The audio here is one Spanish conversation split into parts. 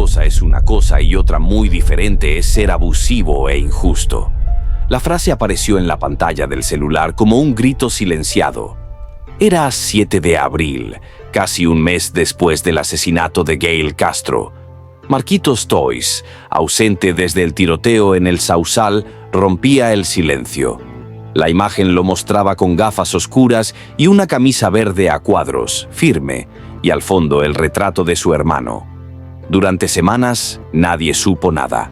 cosa es una cosa y otra muy diferente es ser abusivo e injusto. La frase apareció en la pantalla del celular como un grito silenciado. Era 7 de abril, casi un mes después del asesinato de Gail Castro. Marquitos Toys, ausente desde el tiroteo en el Sausal, rompía el silencio. La imagen lo mostraba con gafas oscuras y una camisa verde a cuadros, firme, y al fondo el retrato de su hermano. Durante semanas, nadie supo nada.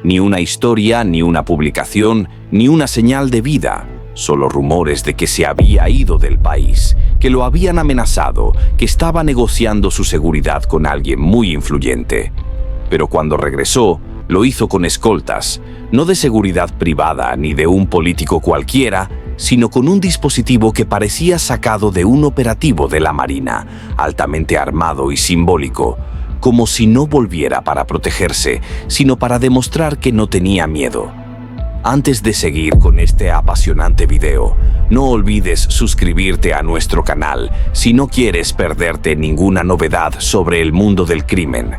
Ni una historia, ni una publicación, ni una señal de vida. Solo rumores de que se había ido del país, que lo habían amenazado, que estaba negociando su seguridad con alguien muy influyente. Pero cuando regresó, lo hizo con escoltas, no de seguridad privada ni de un político cualquiera, sino con un dispositivo que parecía sacado de un operativo de la Marina, altamente armado y simbólico, como si no volviera para protegerse, sino para demostrar que no tenía miedo. Antes de seguir con este apasionante video, no olvides suscribirte a nuestro canal si no quieres perderte ninguna novedad sobre el mundo del crimen.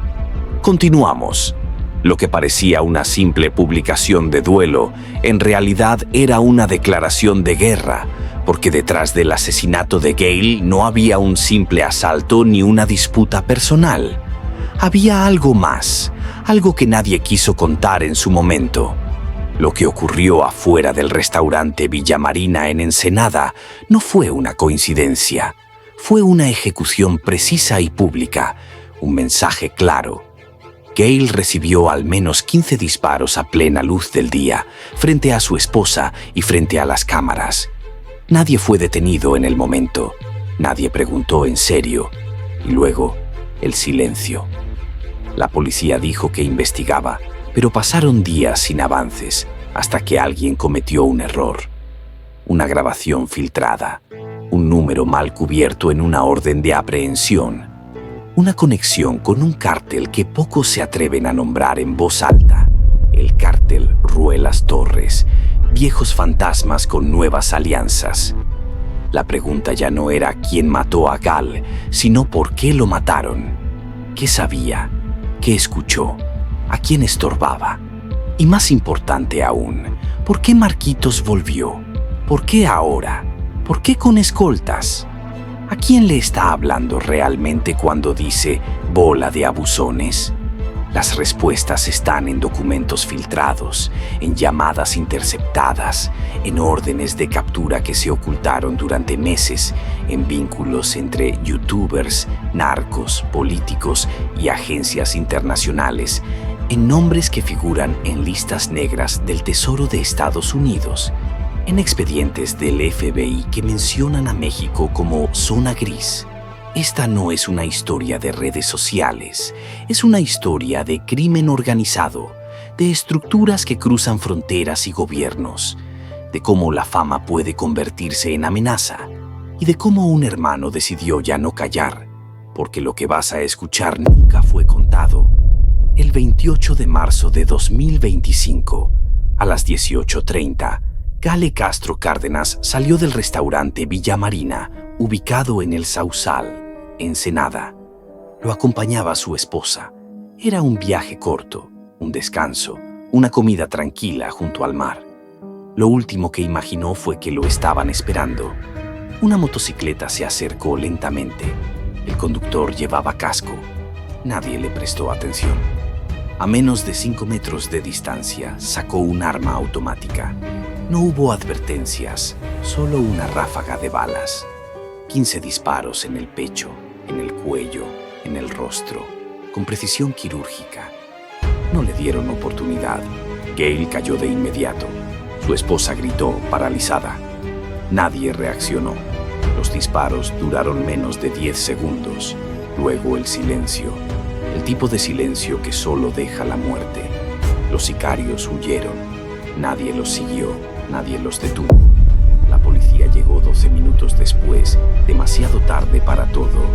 Continuamos. Lo que parecía una simple publicación de duelo, en realidad era una declaración de guerra, porque detrás del asesinato de Gail no había un simple asalto ni una disputa personal. Había algo más, algo que nadie quiso contar en su momento. Lo que ocurrió afuera del restaurante Villa Marina en Ensenada no fue una coincidencia. Fue una ejecución precisa y pública, un mensaje claro. Gail recibió al menos 15 disparos a plena luz del día, frente a su esposa y frente a las cámaras. Nadie fue detenido en el momento. Nadie preguntó en serio. Y luego, el silencio. La policía dijo que investigaba, pero pasaron días sin avances hasta que alguien cometió un error. Una grabación filtrada, un número mal cubierto en una orden de aprehensión, una conexión con un cártel que pocos se atreven a nombrar en voz alta, el cártel Ruelas Torres, viejos fantasmas con nuevas alianzas. La pregunta ya no era quién mató a Gal, sino por qué lo mataron, qué sabía, qué escuchó, a quién estorbaba. Y más importante aún, ¿por qué Marquitos volvió? ¿Por qué ahora? ¿Por qué con escoltas? ¿A quién le está hablando realmente cuando dice bola de abusones? Las respuestas están en documentos filtrados, en llamadas interceptadas, en órdenes de captura que se ocultaron durante meses, en vínculos entre youtubers, narcos, políticos y agencias internacionales, en nombres que figuran en listas negras del Tesoro de Estados Unidos, en expedientes del FBI que mencionan a México como zona gris. Esta no es una historia de redes sociales, es una historia de crimen organizado, de estructuras que cruzan fronteras y gobiernos, de cómo la fama puede convertirse en amenaza y de cómo un hermano decidió ya no callar, porque lo que vas a escuchar nunca fue contado. El 28 de marzo de 2025, a las 18:30, Gale Castro Cárdenas salió del restaurante Villa Marina, ubicado en el Sausal, Ensenada. Lo acompañaba su esposa. Era un viaje corto, un descanso, una comida tranquila junto al mar. Lo último que imaginó fue que lo estaban esperando. Una motocicleta se acercó lentamente. El conductor llevaba casco. Nadie le prestó atención. A menos de 5 metros de distancia, sacó un arma automática. No hubo advertencias, solo una ráfaga de balas. 15 disparos en el pecho, en el cuello, en el rostro, con precisión quirúrgica. No le dieron oportunidad. Gail cayó de inmediato. Su esposa gritó, paralizada. Nadie reaccionó. Los disparos duraron menos de 10 segundos. Luego el silencio. El tipo de silencio que solo deja la muerte. Los sicarios huyeron. Nadie los siguió. Nadie los detuvo. La policía llegó 12 minutos después, demasiado tarde para todo.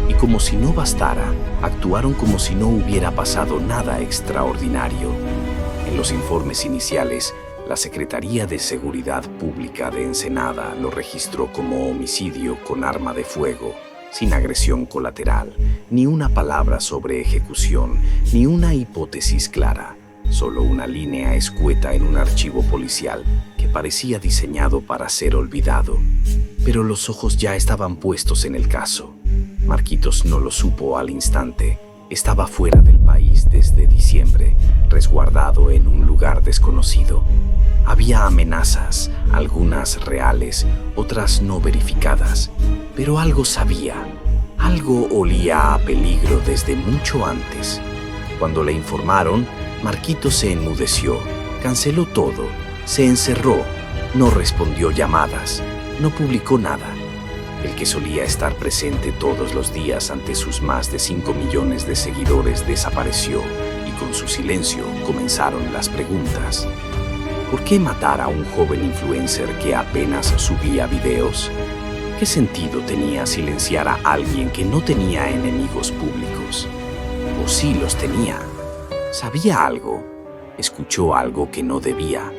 Y como si no bastara, actuaron como si no hubiera pasado nada extraordinario. En los informes iniciales, la Secretaría de Seguridad Pública de Ensenada lo registró como homicidio con arma de fuego, sin agresión colateral, ni una palabra sobre ejecución, ni una hipótesis clara, solo una línea escueta en un archivo policial que parecía diseñado para ser olvidado. Pero los ojos ya estaban puestos en el caso. Marquitos no lo supo al instante. Estaba fuera del país desde diciembre, resguardado en un lugar desconocido. Había amenazas, algunas reales, otras no verificadas, pero algo sabía. Algo olía a peligro desde mucho antes. Cuando le informaron, Marquitos se enmudeció, canceló todo, se encerró, no respondió llamadas, no publicó nada. El que solía estar presente todos los días ante sus más de 5 millones de seguidores desapareció y con su silencio comenzaron las preguntas. ¿Por qué matar a un joven influencer que apenas subía videos? ¿Qué sentido tenía silenciar a alguien que no tenía enemigos públicos? ¿O sí los tenía? ¿Sabía algo? ¿Escuchó algo que no debía?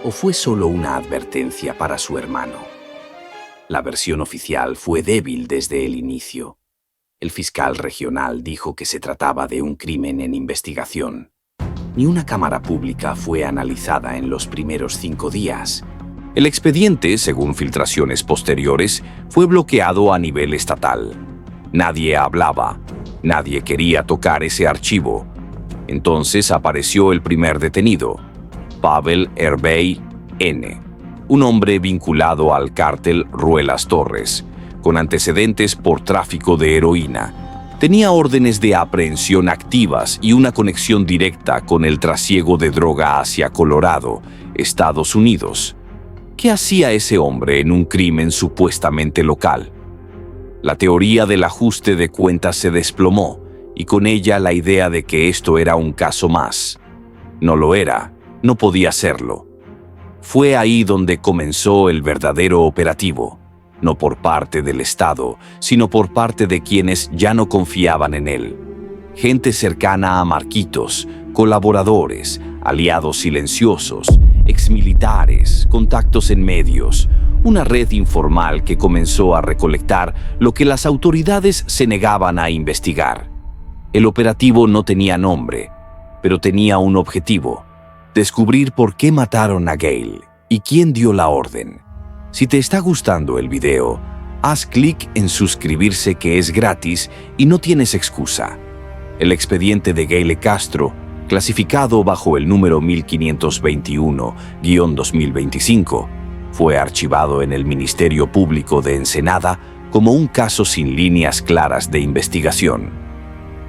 ¿O fue solo una advertencia para su hermano? La versión oficial fue débil desde el inicio. El fiscal regional dijo que se trataba de un crimen en investigación. Ni una cámara pública fue analizada en los primeros 5 días. El expediente, según filtraciones posteriores, fue bloqueado a nivel estatal. Nadie hablaba, nadie quería tocar ese archivo. Entonces apareció el primer detenido, Pavel Herbey N., un hombre vinculado al cártel Ruelas Torres, con antecedentes por tráfico de heroína. Tenía órdenes de aprehensión activas y una conexión directa con el trasiego de droga hacia Colorado, Estados Unidos. ¿Qué hacía ese hombre en un crimen supuestamente local? La teoría del ajuste de cuentas se desplomó, y con ella la idea de que esto era un caso más. No lo era, no podía serlo. Fue ahí donde comenzó el verdadero operativo, no por parte del Estado, sino por parte de quienes ya no confiaban en él. Gente cercana a Marquitos, colaboradores, aliados silenciosos, exmilitares, contactos en medios, una red informal que comenzó a recolectar lo que las autoridades se negaban a investigar. El operativo no tenía nombre, pero tenía un objetivo: descubrir por qué mataron a Gail y quién dio la orden. Si te está gustando el video, haz clic en suscribirse, que es gratis y no tienes excusa. El expediente de Gail Castro, clasificado bajo el número 1521-2025, fue archivado en el Ministerio Público de Ensenada como un caso sin líneas claras de investigación.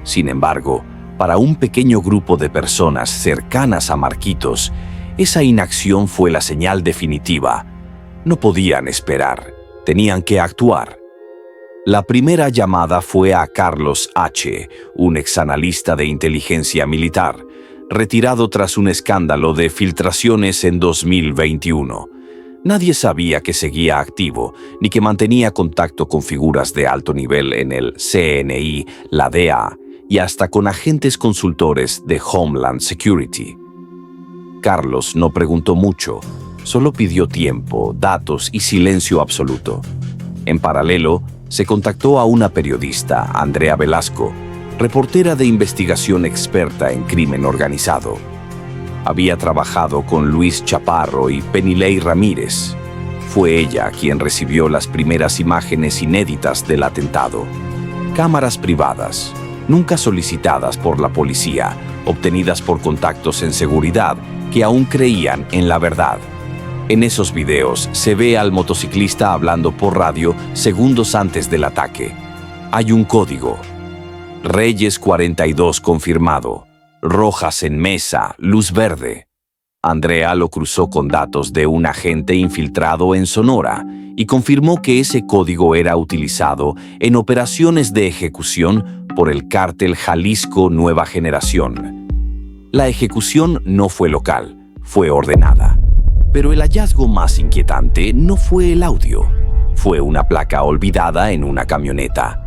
Sin embargo, para un pequeño grupo de personas cercanas a Marquitos, esa inacción fue la señal definitiva. No podían esperar, tenían que actuar. La primera llamada fue a Carlos H., un exanalista de inteligencia militar, retirado tras un escándalo de filtraciones en 2021. Nadie sabía que seguía activo, ni que mantenía contacto con figuras de alto nivel en el CNI, la DEA, y hasta con agentes consultores de Homeland Security. Carlos no preguntó mucho, solo pidió tiempo, datos y silencio absoluto. En paralelo, se contactó a una periodista, Andrea Velasco, reportera de investigación experta en crimen organizado. Había trabajado con Luis Chaparro y Penilei Ramírez. Fue ella quien recibió las primeras imágenes inéditas del atentado. Cámaras privadas, nunca solicitadas por la policía, obtenidas por contactos en seguridad que aún creían en la verdad. En esos videos se ve al motociclista hablando por radio segundos antes del ataque. Hay un código: Reyes 42 confirmado, Rojas en mesa, luz verde. Andrea lo cruzó con datos de un agente infiltrado en Sonora y confirmó que ese código era utilizado en operaciones de ejecución por el cártel Jalisco Nueva Generación. La ejecución no fue local, fue ordenada. Pero el hallazgo más inquietante no fue el audio, fue una placa olvidada en una camioneta.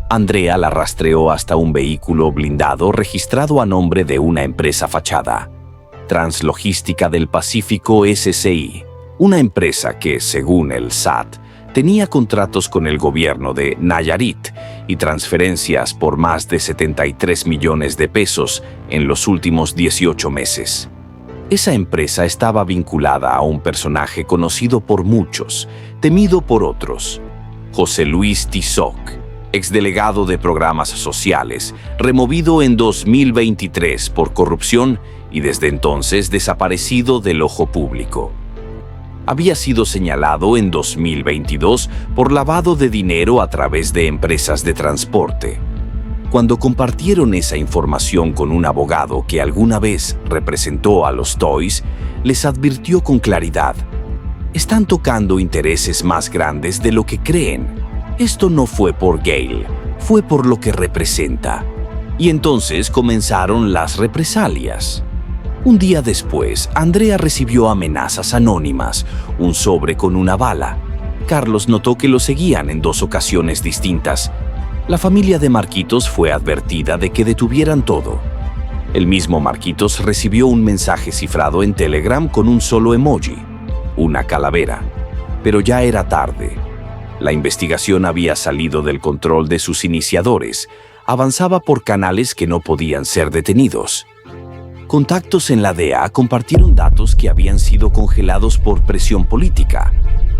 Andrea la rastreó hasta un vehículo blindado registrado a nombre de una empresa fachada, Translogística del Pacífico SCI, una empresa que, según el SAT, tenía contratos con el gobierno de Nayarit y transferencias por más de 73 millones de pesos en los últimos 18 meses. Esa empresa estaba vinculada a un personaje conocido por muchos, temido por otros: José Luis Tizoc, exdelegado de programas sociales, removido en 2023 por corrupción y desde entonces desaparecido del ojo público. Había sido señalado en 2022 por lavado de dinero a través de empresas de transporte. Cuando compartieron esa información con un abogado que alguna vez representó a los Toys, les advirtió con claridad: están tocando intereses más grandes de lo que creen. Esto no fue por Gale, fue por lo que representa. Y entonces comenzaron las represalias. Un día después, Andrea recibió amenazas anónimas, un sobre con una bala. Carlos notó que lo seguían en 2 ocasiones distintas. La familia de Marquitos fue advertida de que detuvieran todo. El mismo Marquitos recibió un mensaje cifrado en Telegram con un solo emoji: una calavera. Pero ya era tarde. La investigación había salido del control de sus iniciadores. Avanzaba por canales que no podían ser detenidos. Contactos en la DEA compartieron datos que habían sido congelados por presión política: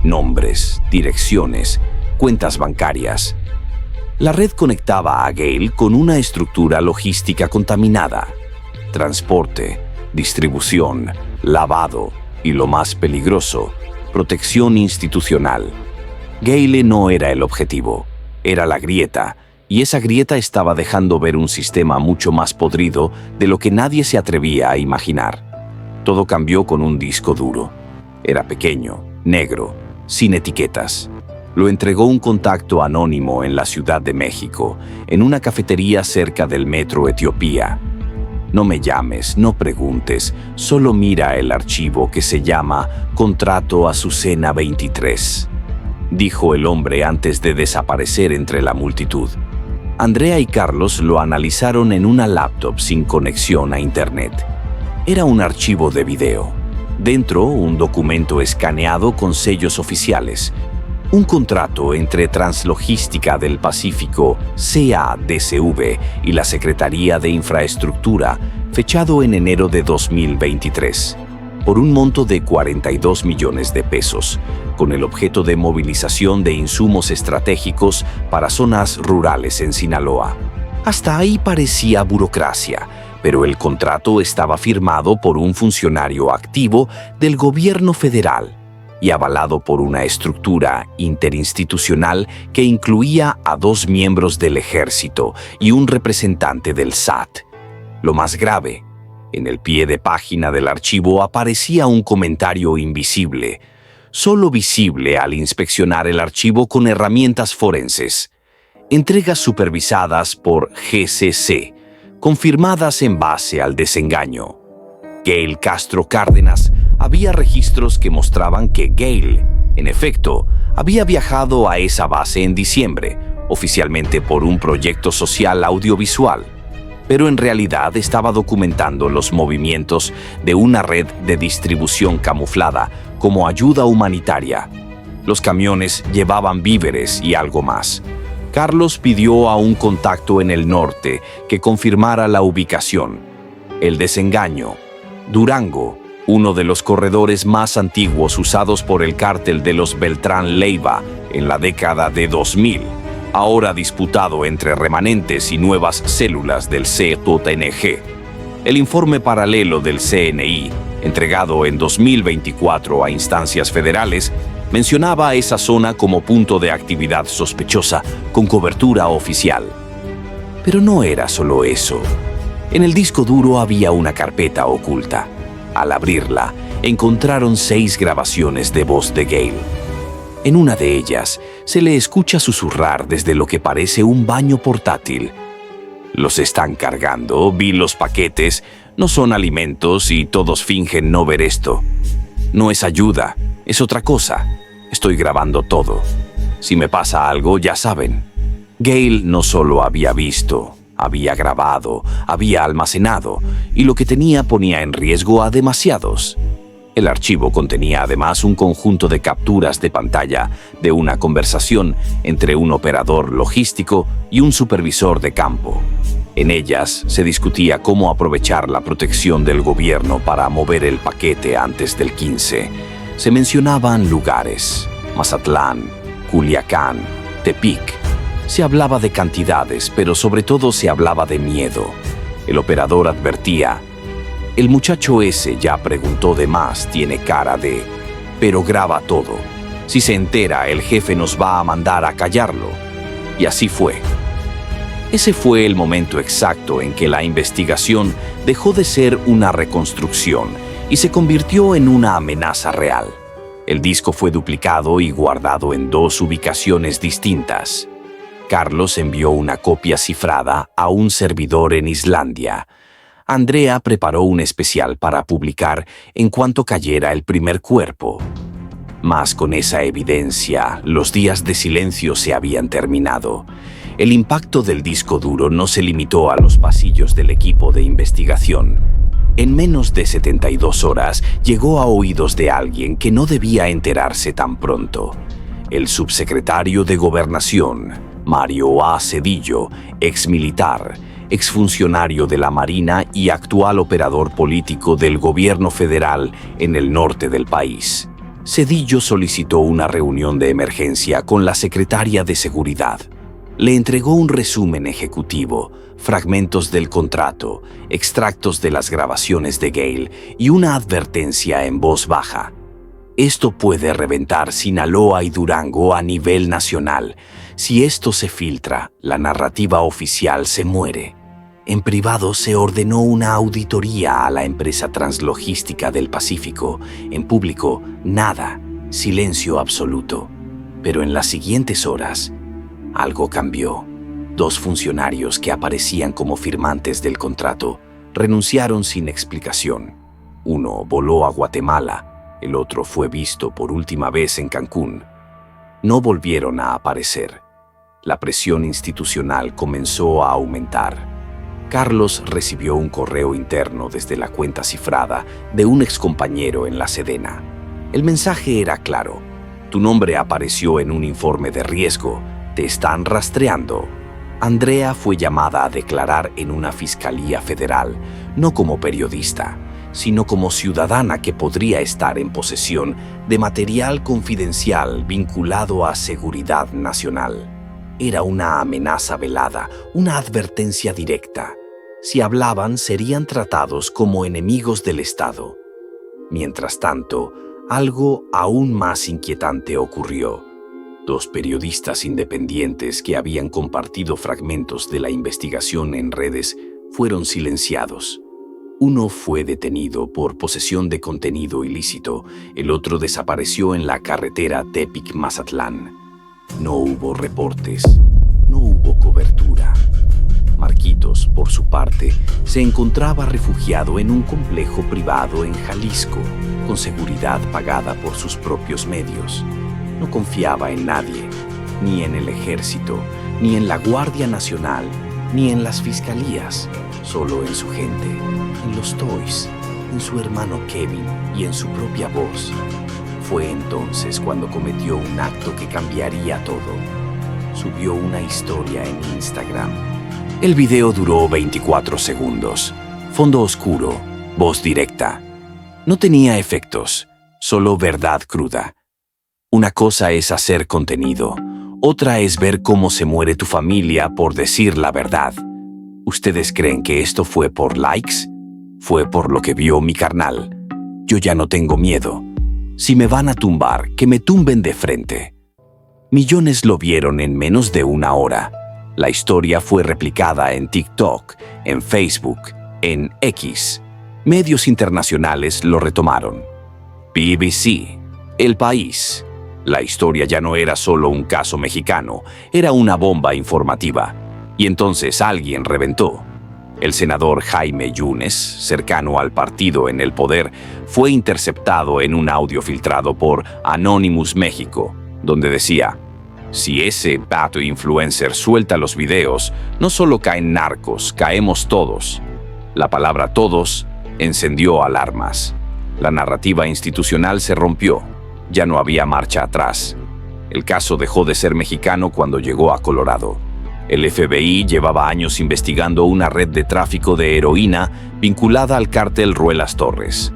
nombres, direcciones, cuentas bancarias. La red conectaba a Gale con una estructura logística contaminada: transporte, distribución, lavado y, lo más peligroso, protección institucional. Gale no era el objetivo, era la grieta, y esa grieta estaba dejando ver un sistema mucho más podrido de lo que nadie se atrevía a imaginar. Todo cambió con un disco duro. Era pequeño, negro, sin etiquetas. Lo entregó un contacto anónimo en la Ciudad de México, en una cafetería cerca del metro Etiopía. No me llames, no preguntes, solo mira el archivo que se llama Contrato Azucena 23, dijo el hombre antes de desaparecer entre la multitud. Andrea y Carlos lo analizaron en una laptop sin conexión a internet. Era un archivo de video. Dentro, un documento escaneado con sellos oficiales. Un contrato entre Translogística del Pacífico, CADCV, y la Secretaría de Infraestructura, fechado en enero de 2023, por un monto de 42 millones de pesos, con el objeto de movilización de insumos estratégicos para zonas rurales en Sinaloa. Hasta ahí parecía burocracia, pero el contrato estaba firmado por un funcionario activo del gobierno federal y avalado por una estructura interinstitucional que incluía a 2 miembros del ejército y un representante del SAT. Lo más grave: en el pie de página del archivo aparecía un comentario invisible, solo visible al inspeccionar el archivo con herramientas forenses. Entregas supervisadas por GCC, confirmadas en base al desengaño. Gale Castro Cárdenas. Había registros que mostraban que Gale, en efecto, había viajado a esa base en diciembre, oficialmente por un proyecto social audiovisual, pero en realidad estaba documentando los movimientos de una red de distribución camuflada como ayuda humanitaria. Los camiones llevaban víveres y algo más. Carlos pidió a un contacto en el norte que confirmara la ubicación. El desengaño: Durango, uno de los corredores más antiguos usados por el cártel de los Beltrán Leiva en la década de 2000, ahora disputado entre remanentes y nuevas células del CJNG. El informe paralelo del CNI, entregado en 2024 a instancias federales, mencionaba a esa zona como punto de actividad sospechosa con cobertura oficial. Pero no era solo eso. En el disco duro había una carpeta oculta. Al abrirla, encontraron 6 grabaciones de voz de Gale. En una de ellas, se le escucha susurrar desde lo que parece un baño portátil: los están cargando, vi los paquetes, no son alimentos y todos fingen no ver esto. No es ayuda, es otra cosa. Estoy grabando todo. Si me pasa algo, ya saben. Gale no solo había visto, había grabado, había almacenado, y lo que tenía ponía en riesgo a demasiados. El archivo contenía además un conjunto de capturas de pantalla de una conversación entre un operador logístico y un supervisor de campo. En ellas se discutía cómo aprovechar la protección del gobierno para mover el paquete antes del 15. Se mencionaban lugares: Mazatlán, Culiacán, Tepic. Se hablaba de cantidades, pero sobre todo se hablaba de miedo. El operador advertía: el muchacho ese ya preguntó de más, tiene cara de... pero graba todo. Si se entera, el jefe nos va a mandar a callarlo. Y así fue. Ese fue el momento exacto en que la investigación dejó de ser una reconstrucción y se convirtió en una amenaza real. El disco fue duplicado y guardado en 2 ubicaciones distintas. Carlos envió una copia cifrada a un servidor en Islandia. Andrea preparó un especial para publicar en cuanto cayera el primer cuerpo. Mas con esa evidencia, los días de silencio se habían terminado. El impacto del disco duro no se limitó a los pasillos del equipo de investigación. En menos de 72 horas llegó a oídos de alguien que no debía enterarse tan pronto. El subsecretario de Gobernación, Mario A. Cedillo, exmilitar, exfuncionario de la Marina y actual operador político del gobierno federal en el norte del país. Cedillo solicitó una reunión de emergencia con la secretaria de Seguridad. Le entregó un resumen ejecutivo, fragmentos del contrato, extractos de las grabaciones de Gale y una advertencia en voz baja. Esto puede reventar Sinaloa y Durango a nivel nacional. Si esto se filtra, la narrativa oficial se muere. En privado se ordenó una auditoría a la empresa Translogística del Pacífico. En público, nada, silencio absoluto. Pero en las siguientes horas, algo cambió. 2 funcionarios que aparecían como firmantes del contrato renunciaron sin explicación. Uno voló a Guatemala, el otro fue visto por última vez en Cancún. No volvieron a aparecer. La presión institucional comenzó a aumentar. Carlos recibió un correo interno desde la cuenta cifrada de un excompañero en la Sedena. El mensaje era claro: tu nombre apareció en un informe de riesgo, te están rastreando. Andrea fue llamada a declarar en una fiscalía federal, no como periodista, sino como ciudadana que podría estar en posesión de material confidencial vinculado a seguridad nacional. Era una amenaza velada, una advertencia directa. Si hablaban, serían tratados como enemigos del Estado. Mientras tanto, algo aún más inquietante ocurrió. 2 periodistas independientes que habían compartido fragmentos de la investigación en redes fueron silenciados. Uno fue detenido por posesión de contenido ilícito, el otro desapareció en la carretera Tepic-Mazatlán. No hubo reportes, no hubo cobertura. Marquitos, por su parte, se encontraba refugiado en un complejo privado en Jalisco, con seguridad pagada por sus propios medios. No confiaba en nadie, ni en el ejército, ni en la Guardia Nacional, ni en las fiscalías, solo en su gente, en los Toys, en su hermano Kevin y en su propia voz. Fue entonces cuando cometió un acto que cambiaría todo. Subió una historia en Instagram. El video duró 24 segundos. Fondo oscuro, voz directa. No tenía efectos, solo verdad cruda. Una cosa es hacer contenido, otra es ver cómo se muere tu familia por decir la verdad. ¿Ustedes creen que esto fue por likes? Fue por lo que vio mi carnal. Yo ya no tengo miedo. Si me van a tumbar, que me tumben de frente. Millones lo vieron en menos de una hora. La historia fue replicada en TikTok, en Facebook, en X. Medios internacionales lo retomaron. BBC, El País. La historia ya no era solo un caso mexicano, era una bomba informativa. Y entonces alguien reventó. El senador Jaime Yunes, cercano al partido en el poder, fue interceptado en un audio filtrado por Anonymous México, donde decía: si ese pato influencer suelta los videos, no solo caen narcos, caemos todos. La palabra todos encendió alarmas. La narrativa institucional se rompió. Ya no había marcha atrás. El caso dejó de ser mexicano cuando llegó a Colorado. El FBI llevaba años investigando una red de tráfico de heroína vinculada al cártel Ruelas Torres.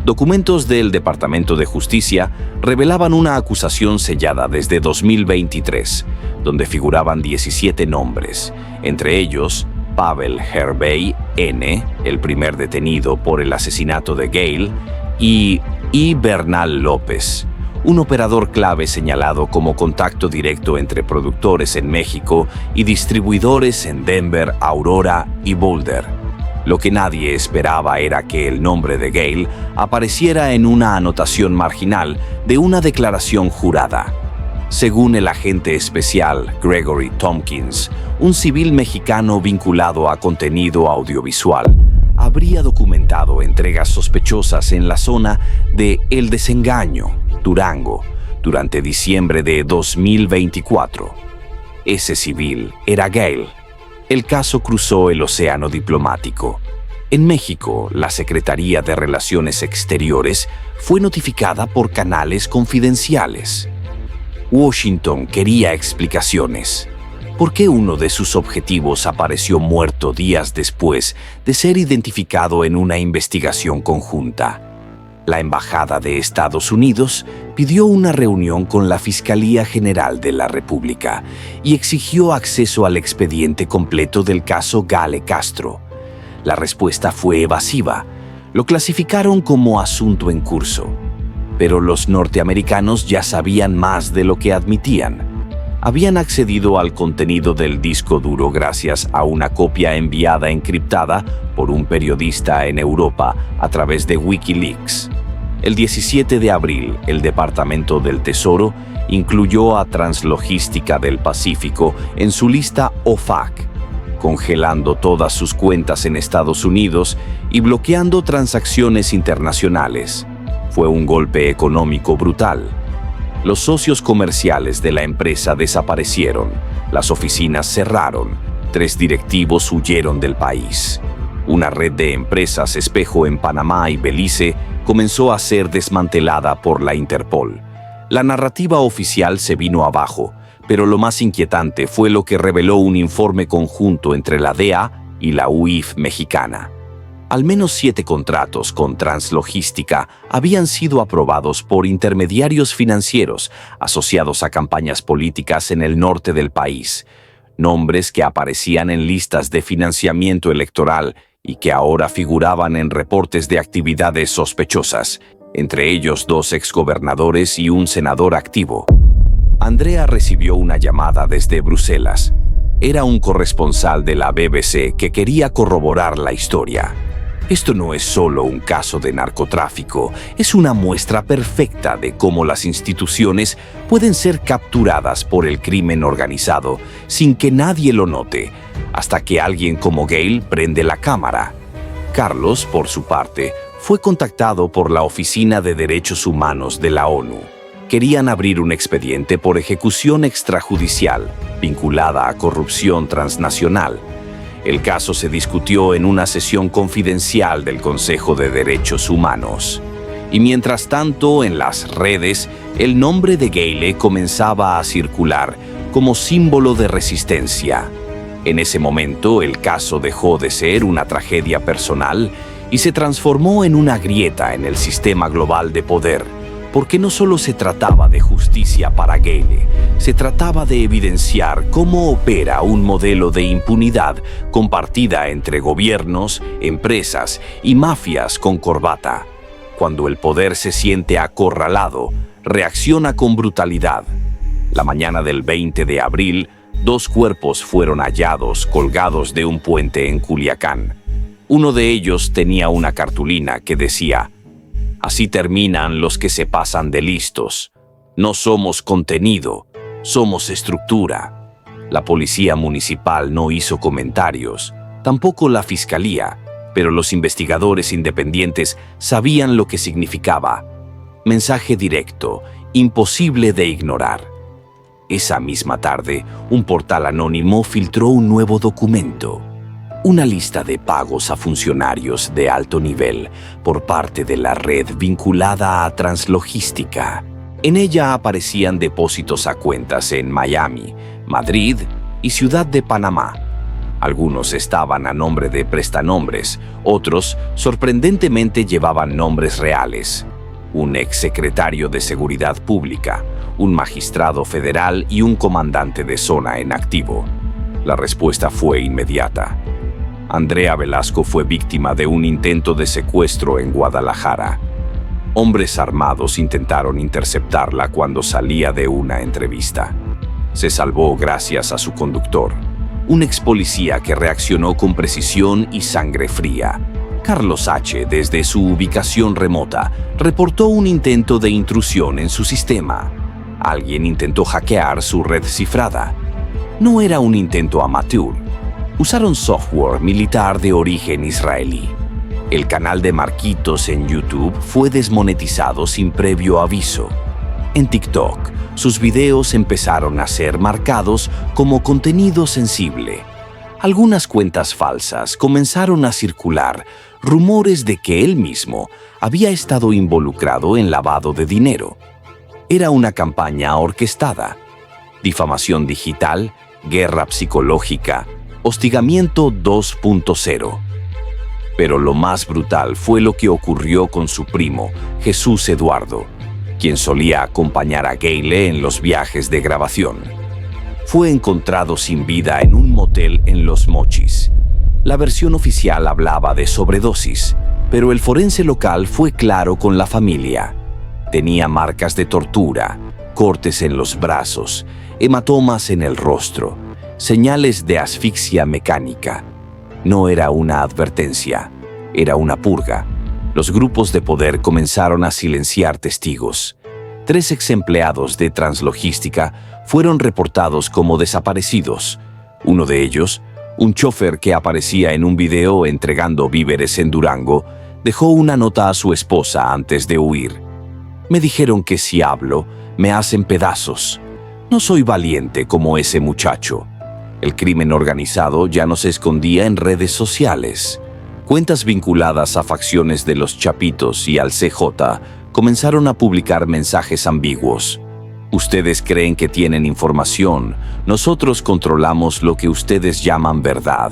Documentos del Departamento de Justicia revelaban una acusación sellada desde 2023, donde figuraban 17 nombres, entre ellos Pavel Hervey N., el primer detenido por el asesinato de Gale, y Bernal López, un operador clave señalado como contacto directo entre productores en México y distribuidores en Denver, Aurora y Boulder. Lo que nadie esperaba era que el nombre de Gale apareciera en una anotación marginal de una declaración jurada. Según el agente especial Gregory Tompkins, un civil mexicano vinculado a contenido audiovisual habría documentado entregas sospechosas en la zona de El Desengaño, Durango, durante diciembre de 2024. Ese civil era Gale. El caso cruzó el océano diplomático. En México, la Secretaría de Relaciones Exteriores fue notificada por canales confidenciales. Washington quería explicaciones. ¿Por qué uno de sus objetivos apareció muerto días después de ser identificado en una investigación conjunta? La Embajada de Estados Unidos pidió una reunión con la Fiscalía General de la República y exigió acceso al expediente completo del caso Gale Castro. La respuesta fue evasiva. Lo clasificaron como asunto en curso. Pero los norteamericanos ya sabían más de lo que admitían. Habían accedido al contenido del disco duro gracias a una copia enviada encriptada por un periodista en Europa a través de Wikileaks. El 17 de abril, el Departamento del Tesoro incluyó a Translogística del Pacífico en su lista OFAC, congelando todas sus cuentas en Estados Unidos y bloqueando transacciones internacionales. Fue un golpe económico brutal. Los socios comerciales de la empresa desaparecieron, las oficinas cerraron, 3 directivos huyeron del país. Una red de empresas espejo en Panamá y Belice comenzó a ser desmantelada por la Interpol. La narrativa oficial se vino abajo, pero lo más inquietante fue lo que reveló un informe conjunto entre la DEA y la UIF mexicana. Al menos 7 contratos con Translogística habían sido aprobados por intermediarios financieros asociados a campañas políticas en el norte del país, nombres que aparecían en listas de financiamiento electoral y que ahora figuraban en reportes de actividades sospechosas, entre ellos 2 exgobernadores y un senador activo. Andrea recibió una llamada desde Bruselas. Era un corresponsal de la BBC que quería corroborar la historia. Esto no es solo un caso de narcotráfico, es una muestra perfecta de cómo las instituciones pueden ser capturadas por el crimen organizado sin que nadie lo note, hasta que alguien como Gale prende la cámara. Carlos, por su parte, fue contactado por la Oficina de Derechos Humanos de la ONU. Querían abrir un expediente por ejecución extrajudicial vinculada a corrupción transnacional. El caso se discutió en una sesión confidencial del Consejo de Derechos Humanos. Y mientras tanto, en las redes, el nombre de Gale comenzaba a circular como símbolo de resistencia. En ese momento, el caso dejó de ser una tragedia personal y se transformó en una grieta en el sistema global de poder, porque no solo se trataba de justicia para Gale, se trataba de evidenciar cómo opera un modelo de impunidad compartida entre gobiernos, empresas y mafias con corbata. Cuando el poder se siente acorralado, reacciona con brutalidad. La mañana del 20 de abril, 2 cuerpos fueron hallados colgados de un puente en Culiacán. Uno de ellos tenía una cartulina que decía: "Así terminan los que se pasan de listos. No somos contenido, somos estructura". La policía municipal no hizo comentarios, tampoco la fiscalía, pero los investigadores independientes sabían lo que significaba. Mensaje directo, imposible de ignorar. Esa misma tarde, un portal anónimo filtró un nuevo documento. una lista de pagos a funcionarios de alto nivel por parte de la red vinculada a Translogística. En ella aparecían depósitos a cuentas en Miami, Madrid y Ciudad de Panamá. Algunos estaban a nombre de prestanombres, otros, sorprendentemente, llevaban nombres reales: un exsecretario de Seguridad Pública, un magistrado federal y un comandante de zona en activo. La respuesta fue inmediata. Andrea Velasco fue víctima de un intento de secuestro en Guadalajara. Hombres armados intentaron interceptarla cuando salía de una entrevista. Se salvó gracias a su conductor, un ex policía que reaccionó con precisión y sangre fría. Carlos H., desde su ubicación remota, reportó un intento de intrusión en su sistema. Alguien intentó hackear su red cifrada. No era un intento amateur. Usaron software militar de origen israelí. El canal de Marquitos en YouTube fue desmonetizado sin previo aviso. En TikTok, sus videos empezaron a ser marcados como contenido sensible. Algunas cuentas falsas comenzaron a circular rumores de que él mismo había estado involucrado en lavado de dinero. Era una campaña orquestada: difamación digital, guerra psicológica, hostigamiento 2.0. Pero lo más brutal fue lo que ocurrió con su primo, Jesús Eduardo, quien solía acompañar a Gayle en los viajes de grabación. Fue encontrado sin vida en un motel en Los Mochis. La versión oficial hablaba de sobredosis, pero el forense local fue claro con la familia. Tenía marcas de tortura, cortes en los brazos, hematomas en el rostro, señales de asfixia mecánica. No era una advertencia, era una purga. Los grupos de poder comenzaron a silenciar testigos. 3 ex empleados de Translogística fueron reportados como desaparecidos. Uno de ellos, un chofer que aparecía en un video entregando víveres en Durango, dejó una nota a su esposa antes de huir. Me dijeron que si hablo, me hacen pedazos. No soy valiente como ese muchacho. El crimen organizado ya no se escondía en redes sociales. Cuentas vinculadas a facciones de los Chapitos y al CJ comenzaron a publicar mensajes ambiguos. Ustedes creen que tienen información, nosotros controlamos lo que ustedes llaman verdad.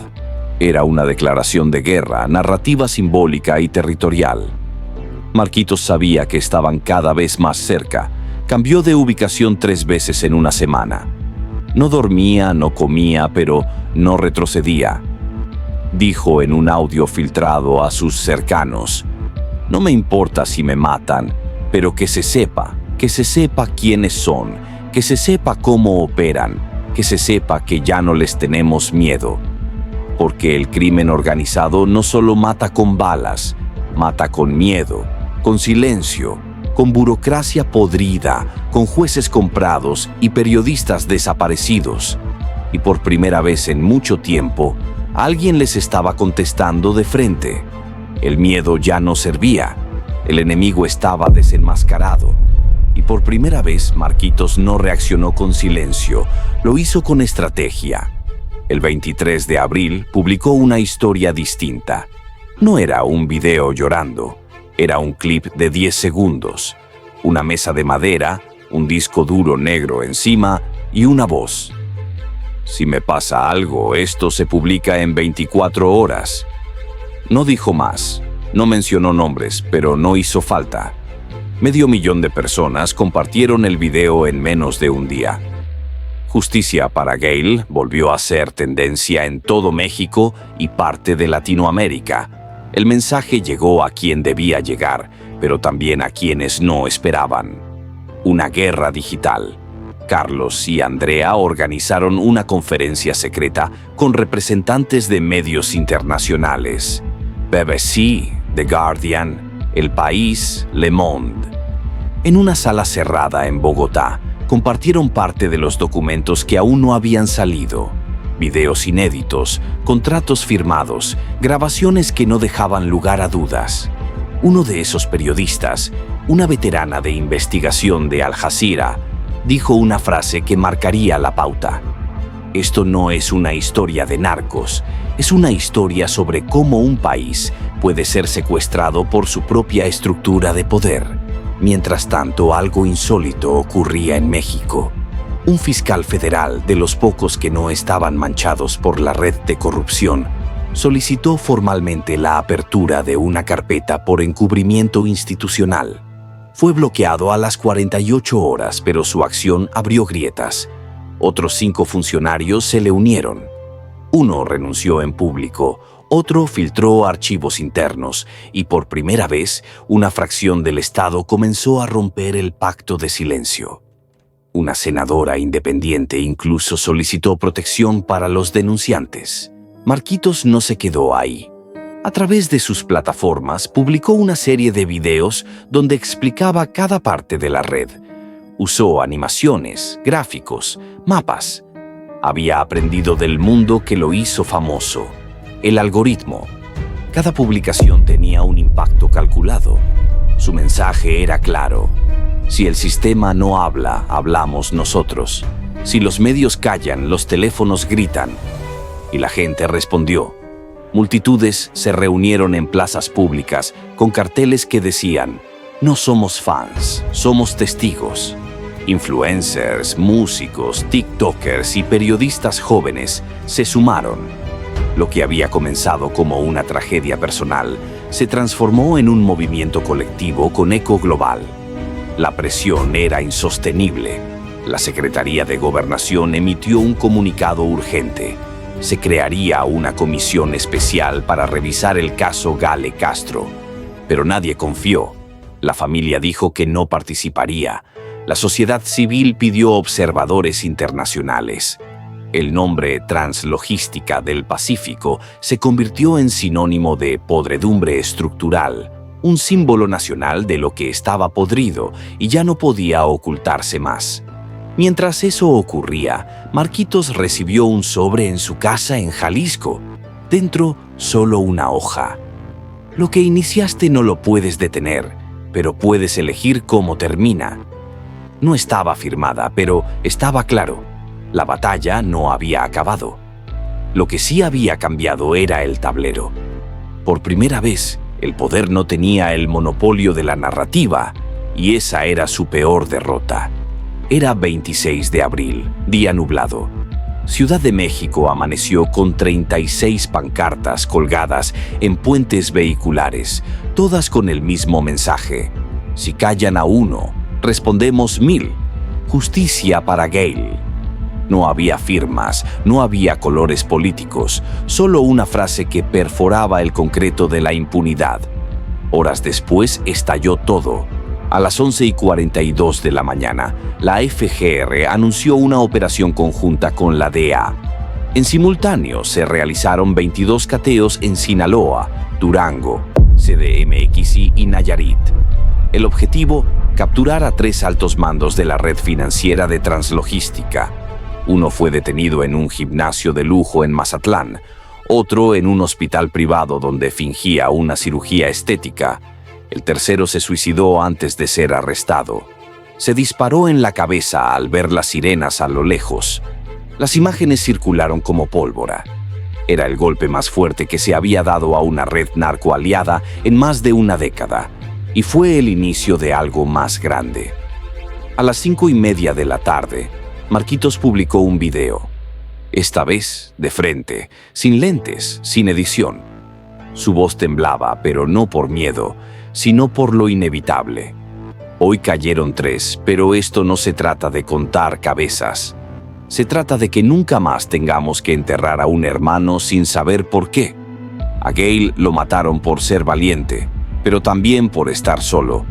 Era una declaración de guerra, narrativa simbólica y territorial. Marquitos sabía que estaban cada vez más cerca. Cambió de ubicación 3 veces en una semana. No dormía, no comía, pero no retrocedía. Dijo en un audio filtrado a sus cercanos: no me importa si me matan, pero que se sepa quiénes son, que se sepa cómo operan, que se sepa que ya no les tenemos miedo. Porque el crimen organizado no solo mata con balas, mata con miedo, con silencio, con burocracia podrida, con jueces comprados y periodistas desaparecidos. Y por primera vez en mucho tiempo, alguien les estaba contestando de frente. El miedo ya no servía. El enemigo estaba desenmascarado. Y por primera vez, Marquitos no reaccionó con silencio, lo hizo con estrategia. El 23 de abril publicó una historia distinta. No era un video llorando. Era un clip de 10 segundos, una mesa de madera, un disco duro negro encima y una voz. Si me pasa algo, esto se publica en 24 horas. No dijo más, no mencionó nombres, pero no hizo falta. 500,000 de personas compartieron el video en menos de un día. Justicia para Gayle volvió a ser tendencia en todo México y parte de Latinoamérica. El mensaje llegó a quien debía llegar, pero también a quienes no esperaban. Una guerra digital. Carlos y Andrea organizaron una conferencia secreta con representantes de medios internacionales: BBC, The Guardian, El País, Le Monde. En una sala cerrada en Bogotá, compartieron parte de los documentos que aún no habían salido. Videos inéditos, contratos firmados, grabaciones que no dejaban lugar a dudas. Uno de esos periodistas, una veterana de investigación de Al Jazeera, dijo una frase que marcaría la pauta. Esto no es una historia de narcos, es una historia sobre cómo un país puede ser secuestrado por su propia estructura de poder. Mientras tanto, algo insólito ocurría en México. Un fiscal federal, de los pocos que no estaban manchados por la red de corrupción, solicitó formalmente la apertura de una carpeta por encubrimiento institucional. Fue bloqueado a las 48 horas, pero su acción abrió grietas. Otros 5 funcionarios se le unieron. Uno renunció en público, otro filtró archivos internos y por primera vez una fracción del Estado comenzó a romper el pacto de silencio. Una senadora independiente incluso solicitó protección para los denunciantes. Marquitos no se quedó ahí. A través de sus plataformas publicó una serie de videos donde explicaba cada parte de la red. Usó animaciones, gráficos, mapas. Había aprendido del mundo que lo hizo famoso, el algoritmo. Cada publicación tenía un impacto calculado. Su mensaje era claro. Si el sistema no habla, hablamos nosotros. Si los medios callan, los teléfonos gritan. Y la gente respondió. Multitudes se reunieron en plazas públicas con carteles que decían: "No somos fans, somos testigos". Influencers, músicos, tiktokers y periodistas jóvenes se sumaron. Lo que había comenzado como una tragedia personal se transformó en un movimiento colectivo con eco global. La presión era insostenible. La Secretaría de Gobernación emitió un comunicado urgente. Se crearía una comisión especial para revisar el caso Gale Castro. Pero nadie confió. La familia dijo que no participaría. La sociedad civil pidió observadores internacionales. El nombre Translogística del Pacífico se convirtió en sinónimo de podredumbre estructural, un símbolo nacional de lo que estaba podrido y ya no podía ocultarse más. Mientras eso ocurría, Marquitos recibió un sobre en su casa en Jalisco. Dentro, solo una hoja. Lo que iniciaste no lo puedes detener, pero puedes elegir cómo termina. No estaba firmada, pero estaba claro. La batalla no había acabado. Lo que sí había cambiado era el tablero. Por primera vez, el poder no tenía el monopolio de la narrativa, y esa era su peor derrota. Era 26 de abril, día nublado. Ciudad de México amaneció con 36 pancartas colgadas en puentes vehiculares, todas con el mismo mensaje. Si callan a uno, respondemos 1000. Justicia para Gale. No había firmas, no había colores políticos, solo una frase que perforaba el concreto de la impunidad. Horas después estalló todo. A las 11:42 de la mañana, la FGR anunció una operación conjunta con la DEA. En simultáneo se realizaron 22 cateos en Sinaloa, Durango, CDMX y Nayarit. El objetivo, capturar a 3 altos mandos de la red financiera de Translogística. Uno fue detenido en un gimnasio de lujo en Mazatlán, otro en un hospital privado donde fingía una cirugía estética. El tercero se suicidó antes de ser arrestado. Se disparó en la cabeza al ver las sirenas a lo lejos. Las imágenes circularon como pólvora. Era el golpe más fuerte que se había dado a una red narcoaliada en más de una década, y fue el inicio de algo más grande. A las 5:30 de la tarde, Marquitos publicó un video. Esta vez, de frente, sin lentes, sin edición. Su voz temblaba, pero no por miedo, sino por lo inevitable. Hoy cayeron 3, pero esto no se trata de contar cabezas. Se trata de que nunca más tengamos que enterrar a un hermano sin saber por qué. A Gale lo mataron por ser valiente, pero también por estar solo.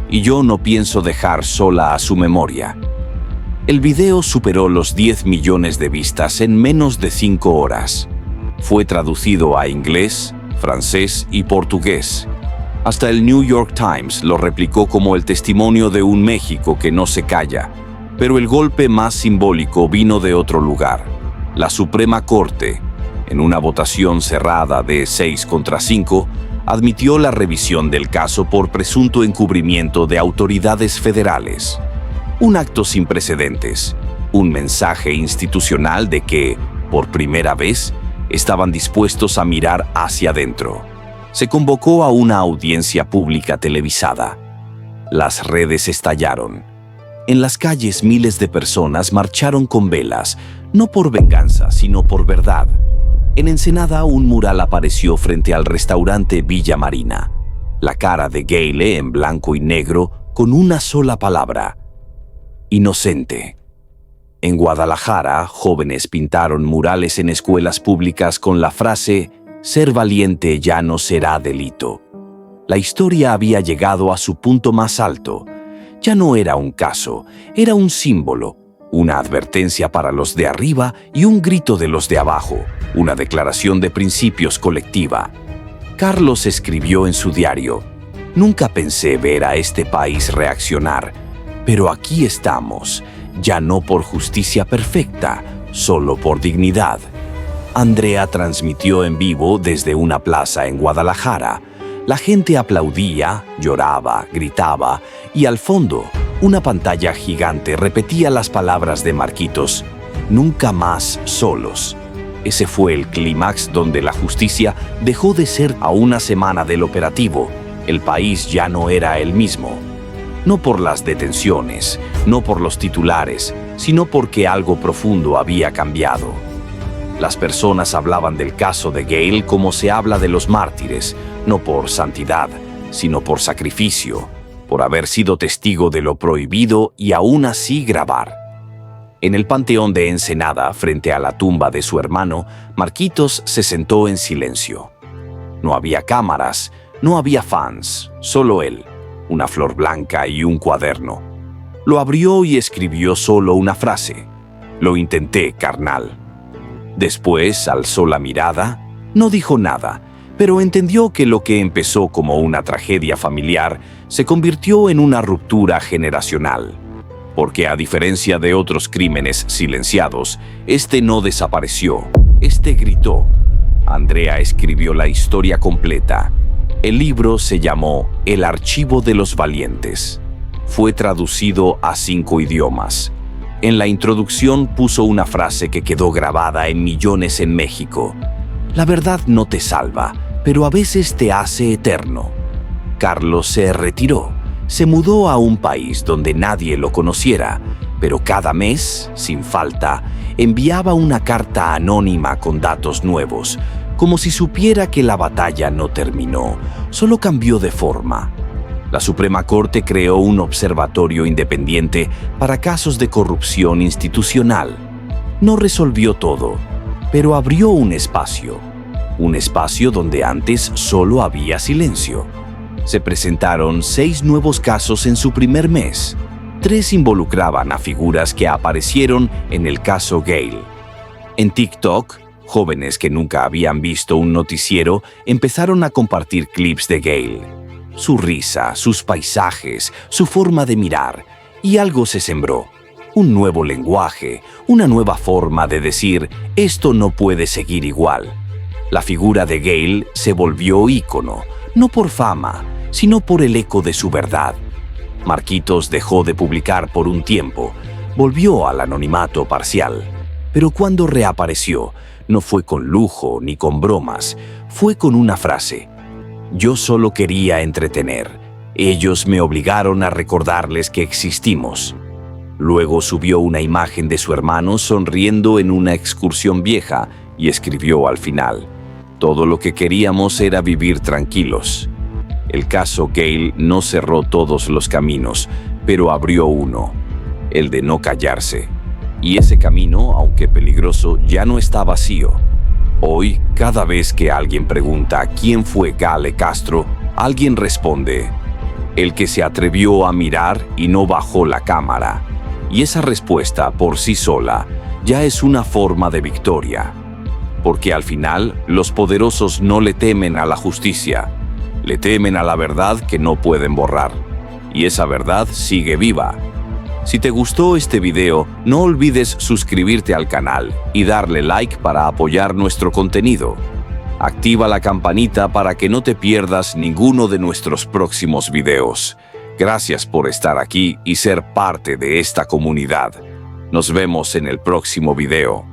Y yo no pienso dejar sola a su memoria. El video superó los 10 millones de vistas en menos de 5 horas. Fue traducido a inglés, francés y portugués. Hasta el New York Times lo replicó como el testimonio de un México que no se calla. Pero el golpe más simbólico vino de otro lugar. La Suprema Corte, en una votación cerrada de 6-5, admitió la revisión del caso por presunto encubrimiento de autoridades federales. Un acto sin precedentes, un mensaje institucional de que, por primera vez, estaban dispuestos a mirar hacia adentro. Se convocó a una audiencia pública televisada. Las redes estallaron. En las calles miles de personas marcharon con velas, no por venganza, sino por verdad. En Ensenada un mural apareció frente al restaurante Villa Marina. La cara de Gale en blanco y negro con una sola palabra: inocente. En Guadalajara, jóvenes pintaron murales en escuelas públicas con la frase «Ser valiente ya no será delito». La historia había llegado a su punto más alto. Ya no era un caso, era un símbolo, una advertencia para los de arriba y un grito de los de abajo, una declaración de principios colectiva. Carlos escribió en su diario: «Nunca pensé ver a este país reaccionar, pero aquí estamos, ya no por justicia perfecta, solo por dignidad». Andrea transmitió en vivo desde una plaza en Guadalajara. La gente aplaudía, lloraba, gritaba, y al fondo, una pantalla gigante repetía las palabras de Marquitos: «Nunca más solos». Ese fue el clímax donde la justicia dejó de ser. A una semana del operativo, el país ya no era el mismo. No por las detenciones, no por los titulares, sino porque algo profundo había cambiado. Las personas hablaban del caso de Gale como se habla de los mártires, no por santidad, sino por sacrificio, por haber sido testigo de lo prohibido y aún así grabar. En el panteón de Ensenada, frente a la tumba de su hermano, Marquitos se sentó en silencio. No había cámaras, no había fans, solo él, una flor blanca y un cuaderno. Lo abrió y escribió solo una frase: «Lo intenté, carnal». Después alzó la mirada, no dijo nada, pero entendió que lo que empezó como una tragedia familiar se convirtió en una ruptura generacional. Porque a diferencia de otros crímenes silenciados, este no desapareció, este gritó. Andrea escribió la historia completa. El libro se llamó El Archivo de los Valientes. Fue traducido a 5 idiomas. En la introducción puso una frase que quedó grabada en millones en México: «La verdad no te salva, pero a veces te hace eterno». Carlos se retiró. Se mudó a un país donde nadie lo conociera, pero cada mes, sin falta, enviaba una carta anónima con datos nuevos, como si supiera que la batalla no terminó, solo cambió de forma. La Suprema Corte creó un observatorio independiente para casos de corrupción institucional. No resolvió todo, pero abrió un espacio donde antes solo había silencio. Se presentaron 6 nuevos casos en su primer mes. 3 involucraban a figuras que aparecieron en el caso Gale. En TikTok, jóvenes que nunca habían visto un noticiero empezaron a compartir clips de Gale. Su risa, sus paisajes, su forma de mirar, y algo se sembró. Un nuevo lenguaje, una nueva forma de decir: «Esto no puede seguir igual». La figura de Gale se volvió ícono, no por fama, sino por el eco de su verdad. Marquitos dejó de publicar por un tiempo, volvió al anonimato parcial. Pero cuando reapareció, no fue con lujo ni con bromas, fue con una frase: «Yo solo quería entretener. Ellos me obligaron a recordarles que existimos». Luego subió una imagen de su hermano sonriendo en una excursión vieja y escribió al final: «Todo lo que queríamos era vivir tranquilos». El caso Gale no cerró todos los caminos, pero abrió uno, el de no callarse. Y ese camino, aunque peligroso, ya no está vacío. Hoy, cada vez que alguien pregunta quién fue Gale Castro, alguien responde: «El que se atrevió a mirar y no bajó la cámara». Y esa respuesta por sí sola ya es una forma de victoria. Porque al final, los poderosos no le temen a la justicia, le temen a la verdad que no pueden borrar. Y esa verdad sigue viva. Si te gustó este video, no olvides suscribirte al canal y darle like para apoyar nuestro contenido. Activa la campanita para que no te pierdas ninguno de nuestros próximos videos. Gracias por estar aquí y ser parte de esta comunidad. Nos vemos en el próximo video.